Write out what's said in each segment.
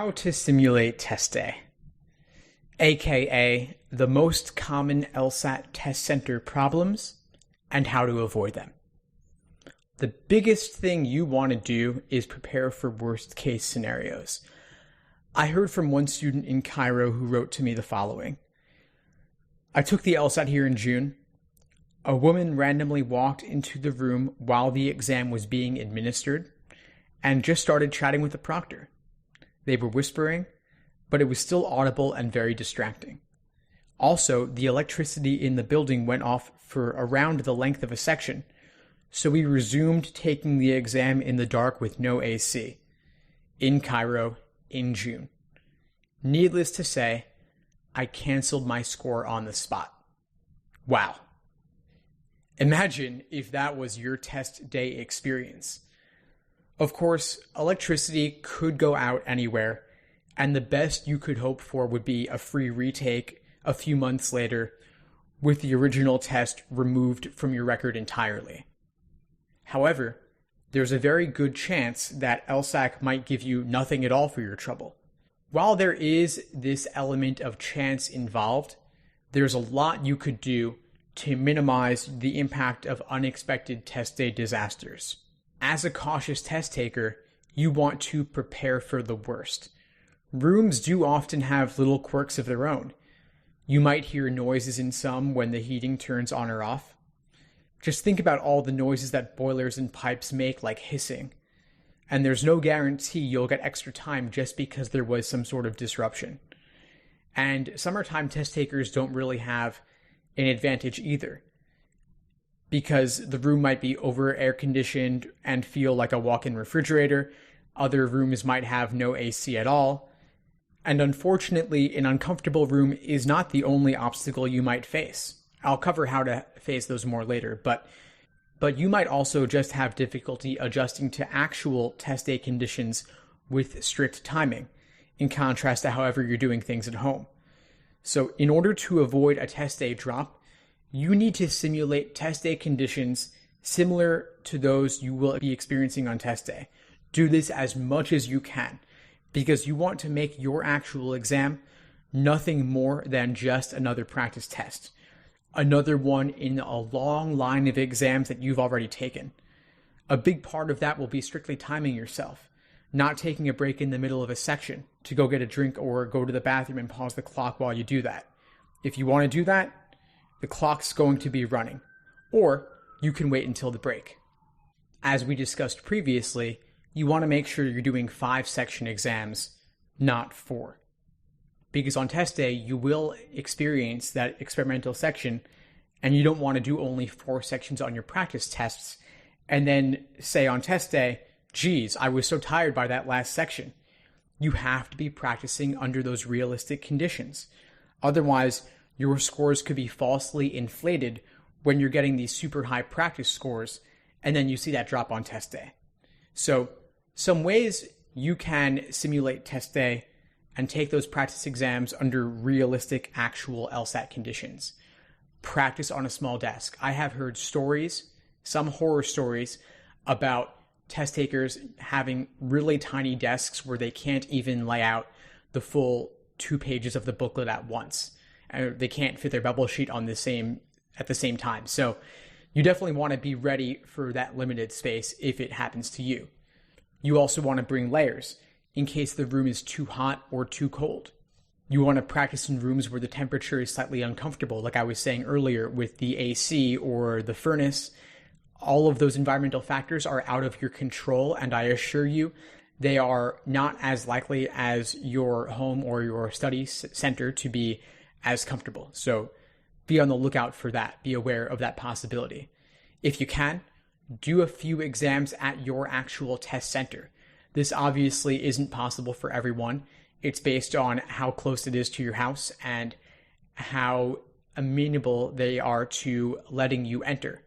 How to simulate test day, aka the most common LSAT test center problems and how to avoid them. The biggest thing you want to do is prepare for worst case scenarios. I heard from one student in Cairo who wrote to me the following. I took the LSAT here in June. A woman randomly walked into the room while the exam was being administered and just started chatting with the proctor. They were whispering, but it was still audible and very distracting. Also, the electricity in the building went off for around the length of a section, so we resumed taking the exam in the dark with no AC. In Cairo, in June. Needless to say, I canceled my score on the spot. Wow. Imagine if that was your test day experience. Of course, electricity could go out anywhere, and the best you could hope for would be a free retake a few months later with the original test removed from your record entirely. However, there's a very good chance that LSAC might give you nothing at all for your trouble. While there is this element of chance involved, there's a lot you could do to minimize the impact of unexpected test day disasters. As a cautious test taker, you want to prepare for the worst. Rooms do often have little quirks of their own. You might hear noises in some when the heating turns on or off. Just think about all the noises that boilers and pipes make, like hissing. And there's no guarantee you'll get extra time just because there was some sort of disruption. And summertime test takers don't really have an advantage either, because the room might be over air conditioned and feel like a walk-in refrigerator. Other rooms might have no AC at all. And unfortunately, an uncomfortable room is not the only obstacle you might face. I'll cover how to face those more later, but you might also just have difficulty adjusting to actual test day conditions with strict timing, in contrast to however you're doing things at home. So in order to avoid a test day drop, you need to simulate test day conditions similar to those you will be experiencing on test day. Do this as much as you can, because you want to make your actual exam nothing more than just another practice test. Another one in a long line of exams that you've already taken. A big part of that will be strictly timing yourself, not taking a break in the middle of a section to go get a drink or go to the bathroom and pause the clock while you do that. If you want to do that, the clock's going to be running, or you can wait until the break. As we discussed previously, you want to make sure you're doing 5-section exams, not 4. Because on test day, you will experience that experimental section, and you don't want to do only 4 sections on your practice tests, and then say on test day, geez, I was so tired by that last section. You have to be practicing under those realistic conditions. Otherwise, your scores could be falsely inflated when you're getting these super high practice scores, and then you see that drop on test day. So, some ways you can simulate test day and take those practice exams under realistic actual LSAT conditions. Practice on a small desk. I have heard stories, some horror stories, about test takers having really tiny desks where they can't even lay out the full 2 pages of the booklet at once. They can't fit their bubble sheet at the same time. So you definitely want to be ready for that limited space if it happens to you. You also want to bring layers in case the room is too hot or too cold. You want to practice in rooms where the temperature is slightly uncomfortable, like I was saying earlier with the AC or the furnace. All of those environmental factors are out of your control, and I assure you, they are not as likely as your home or your study center to be as comfortable. So be on the lookout for that. Be aware of that possibility. If you can, do a few exams at your actual test center. This obviously isn't possible for everyone. It's based on how close it is to your house and how amenable they are to letting you enter.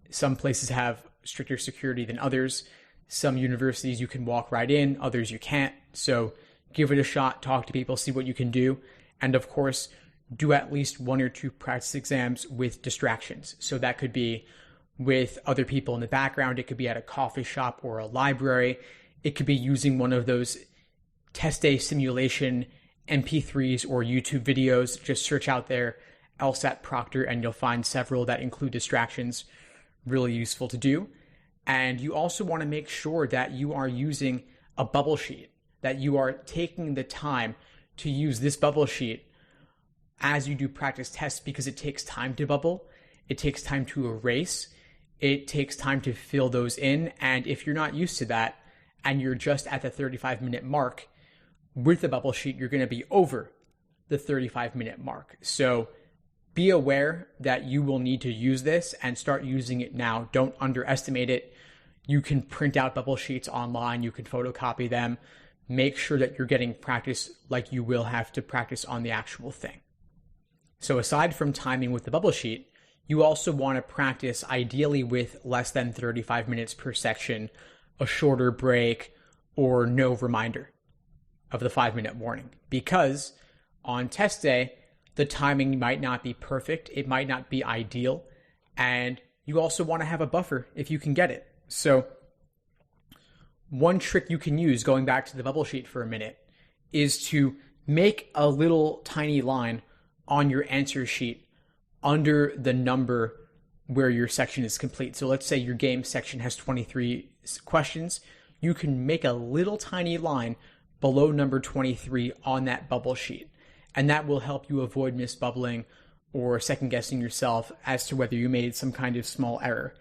Some places have stricter security than others. Some universities you can walk right in, others you can't. So give it a shot, talk to people, see what you can do. And of course, do at least 1 or 2 practice exams with distractions. So that could be with other people in the background. It could be at a coffee shop or a library. It could be using one of those test day simulation MP3s or YouTube videos. Just search out there LSAT Proctor and you'll find several that include distractions. Really useful to do. And you also want to make sure that you are using a bubble sheet, that you are taking the time to use this bubble sheet as you do practice tests, because it takes time to bubble. It takes time to erase. It takes time to fill those in. And if you're not used to that and you're just at the 35-minute mark with the bubble sheet, you're going to be over the 35-minute mark. So be aware that you will need to use this and start using it now. Don't underestimate it. You can print out bubble sheets online. You can photocopy them. Make sure that you're getting practice like you will have to practice on the actual thing. So aside from timing with the bubble sheet, you also want to practice ideally with less than 35 minutes per section, a shorter break, or no reminder of the 5-minute warning. Because on test day, the timing might not be perfect, it might not be ideal, and you also want to have a buffer if you can get it. So one trick you can use, going back to the bubble sheet for a minute, is to make a little tiny line on your answer sheet under the number where your section is complete. So let's say your game section has 23 questions. You can make a little tiny line below number 23 on that bubble sheet. And that will help you avoid misbubbling or second guessing yourself as to whether you made some kind of small error.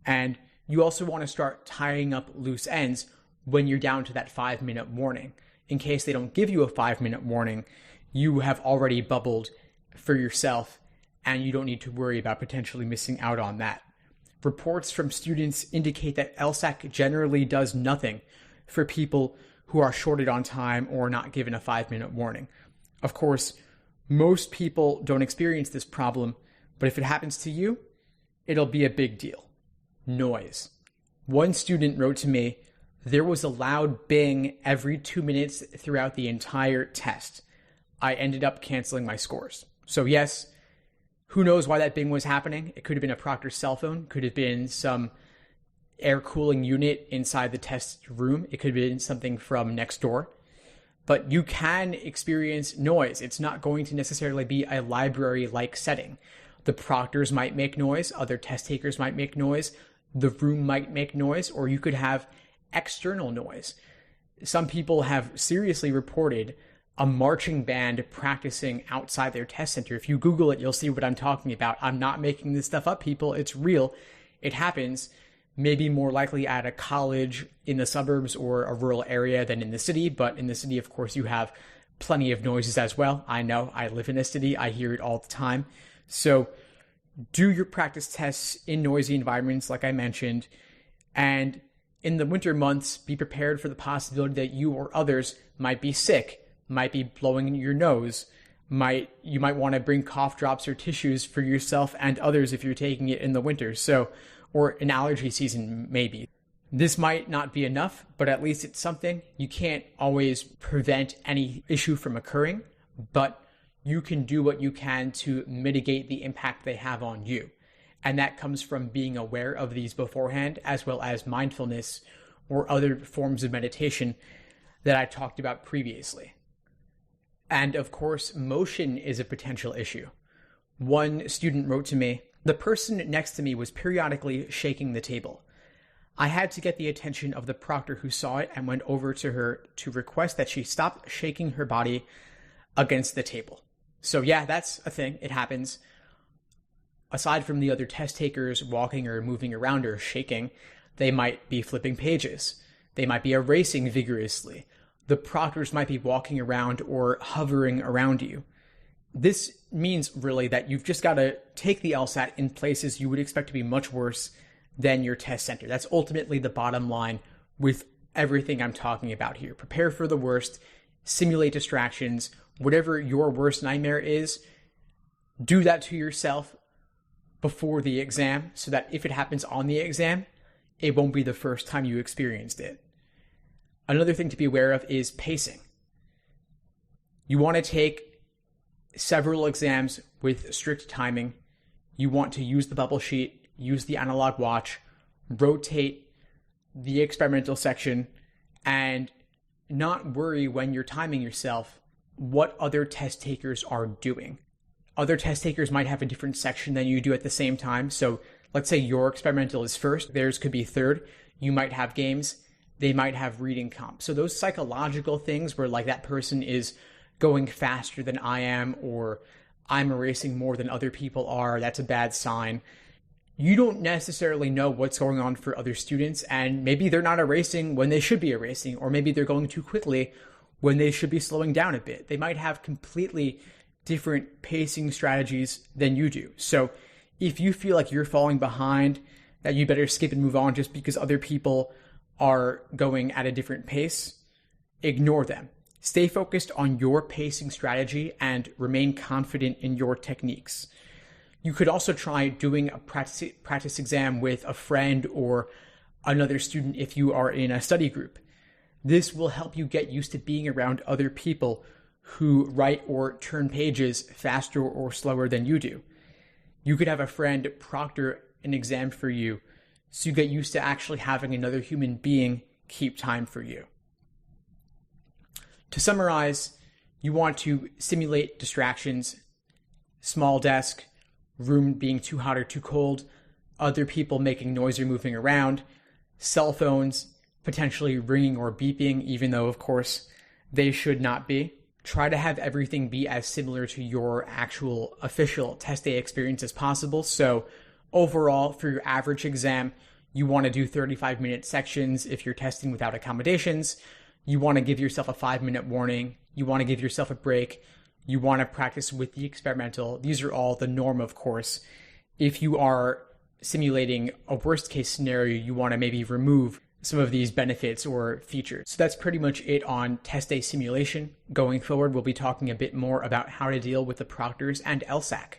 And you also want to start tying up loose ends when you're down to that 5-minute warning. In case they don't give you a 5-minute warning, you have already bubbled for yourself and you don't need to worry about potentially missing out on that. Reports from students indicate that LSAC generally does nothing for people who are shorted on time or not given a 5-minute warning. Of course, most people don't experience this problem, but if it happens to you, it'll be a big deal. Noise. One student wrote to me, there was a loud bing every 2 minutes throughout the entire test. I ended up canceling my scores. So yes, who knows why that bing was happening? It could have been a proctor's cell phone, could have been some air cooling unit inside the test room. It could have been something from next door. But you can experience noise. It's not going to necessarily be a library-like setting. The proctors might make noise, other test takers might make noise, the room might make noise, or you could have external noise. Some people have seriously reported a marching band practicing outside their test center. If you Google it, you'll see what I'm talking about. I'm not making this stuff up, people. It's real. It happens. Maybe more likely at a college in the suburbs or a rural area than in the city. But in the city, of course, you have plenty of noises as well. I know. I live in a city. I hear it all the time. So do your practice tests in noisy environments, like I mentioned. And in the winter months, be prepared for the possibility that you or others might be sick, might be blowing your nose, you might want to bring cough drops or tissues for yourself and others if you're taking it in the winter. Or an allergy season, maybe. This might not be enough, but at least it's something. You can't always prevent any issue from occurring, but you can do what you can to mitigate the impact they have on you. And that comes from being aware of these beforehand, as well as mindfulness or other forms of meditation that I talked about previously. And of course, motion is a potential issue. One student wrote to me, the person next to me was periodically shaking the table. I had to get the attention of the proctor who saw it and went over to her to request that she stop shaking her body against the table. So yeah, that's a thing. It happens. Aside from the other test takers walking or moving around or shaking, they might be flipping pages. They might be erasing vigorously. The proctors might be walking around or hovering around you. This means really that you've just got to take the LSAT in places you would expect to be much worse than your test center. That's ultimately the bottom line with everything I'm talking about here. Prepare for the worst, simulate distractions, whatever your worst nightmare is, do that to yourself before the exam so that if it happens on the exam, it won't be the first time you experienced it. Another thing to be aware of is pacing. You want to take several exams with strict timing. You want to use the bubble sheet, use the analog watch, rotate the experimental section, and not worry when you're timing yourself what other test takers are doing. Other test takers might have a different section than you do at the same time. So let's say your experimental is first, theirs could be third. You might have games, they might have reading comp. So those psychological things where like that person is going faster than I am, or I'm erasing more than other people are, that's a bad sign. You don't necessarily know what's going on for other students, and maybe they're not erasing when they should be erasing, or maybe they're going too quickly when they should be slowing down a bit. They might have completely different pacing strategies than you do. So if you feel like you're falling behind, that you better skip and move on just because other people are going at a different pace, ignore them. Stay focused on your pacing strategy and remain confident in your techniques. You could also try doing a practice exam with a friend or another student if you are in a study group. This will help you get used to being around other people who write or turn pages faster or slower than you do. You could have a friend proctor an exam for you, so you get used to actually having another human being keep time for you. To summarize, you want to simulate distractions, small desk, room being too hot or too cold, other people making noise or moving around, cell phones potentially ringing or beeping, even though, of course, they should not be. Try to have everything be as similar to your actual official test day experience as possible. So overall, for your average exam, you want to do 35-minute sections if you're testing without accommodations. You want to give yourself a 5-minute warning. You want to give yourself a break. You want to practice with the experimental. These are all the norm, of course. If you are simulating a worst case scenario, you want to maybe remove some of these benefits or features. So that's pretty much it on test day simulation. Going forward, we'll be talking a bit more about how to deal with the proctors and LSAC.